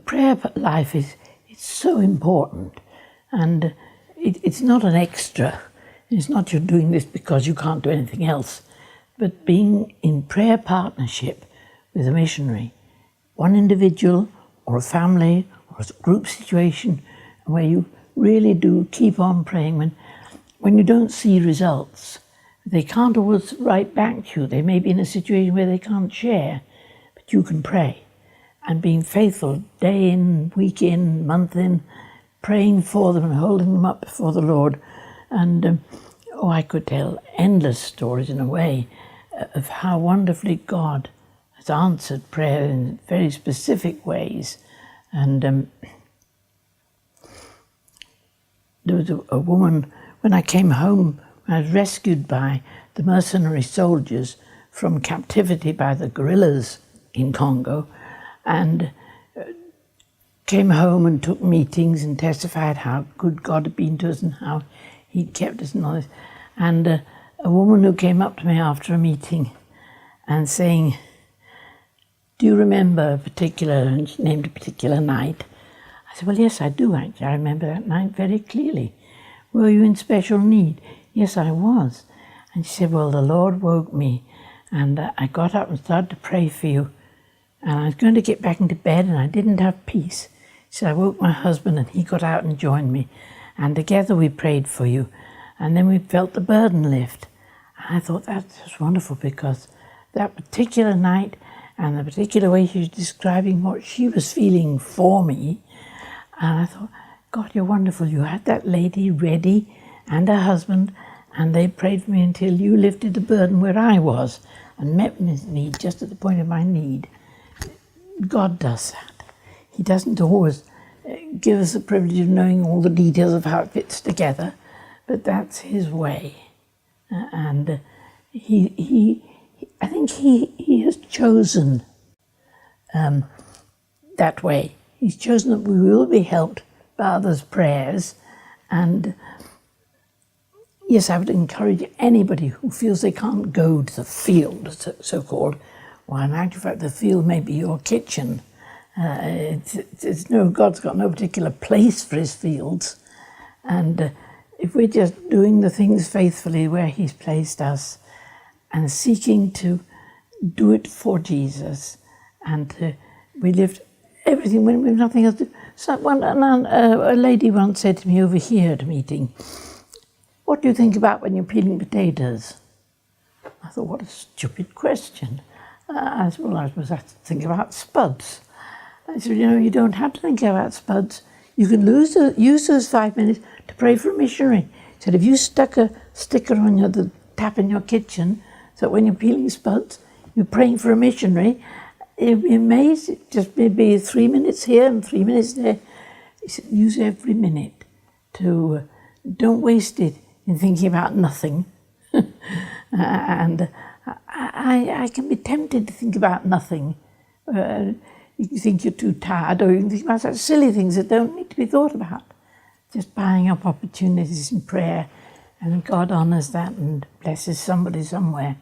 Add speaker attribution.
Speaker 1: prayer life it's so important, and it's not an extra. It's not you're doing this because you can't do anything else, but being in prayer partnership with a missionary, one individual or a family or a group situation, where you really do keep on praying when you don't see results. They can't always write back to you. They may be in a situation where they can't share, but you can pray. And being faithful day in, week in, month in, praying for them and holding them up before the Lord. And I could tell endless stories in a way of how wonderfully God has answered prayer in very specific ways. And there was a woman, when I came home, I was rescued by the mercenary soldiers from captivity by the guerrillas in Congo, and came home and took meetings and testified how good God had been to us and how He'd kept us and all this. And a woman who came up to me after a meeting and saying, "Do you remember a particular," and she named a particular night. I said, "Well, yes, I do actually. I remember that night very clearly." "Were you in special need?" "Yes, I was." And she said, "Well, the Lord woke me, and I got up and started to pray for you. And I was going to get back into bed, and I didn't have peace. So I woke my husband, and he got out and joined me. And together we prayed for you. And then we felt the burden lift." And I thought that was wonderful, because that particular night and the particular way she was describing what she was feeling for me, and I thought, God, you're wonderful. You had that lady ready and her husband, and they prayed for me until you lifted the burden where I was and met me need just at the point of my need. God does that. He doesn't always give us the privilege of knowing all the details of how it fits together, but that's His way. And I think he has chosen that way. He's chosen that we will be helped by others' prayers. And yes, I would encourage anybody who feels they can't go to the field, so-called. Well, in actual fact, the field may be your kitchen. God's got no particular place for His fields. And if we're just doing the things faithfully where He's placed us and seeking to do it for Jesus, and we live everything when we've nothing else to do. So a lady once said to me over here at a meeting, "What do you think about when you're peeling potatoes?" I thought, what a stupid question. I said, well, I suppose I have to think about spuds. I said, you don't have to think about spuds. You can use those 5 minutes to pray for a missionary. He said, if you stuck a sticker on the tap in your kitchen, so when you're peeling spuds, you're praying for a missionary, it'd be amazing. Just maybe 3 minutes here and 3 minutes there. He said, use every minute to, don't waste it in thinking about nothing. And I can be tempted to think about nothing. You can think you're too tired, or you can think about such silly things that don't need to be thought about. Just buying up opportunities in prayer, and God honours that and blesses somebody somewhere.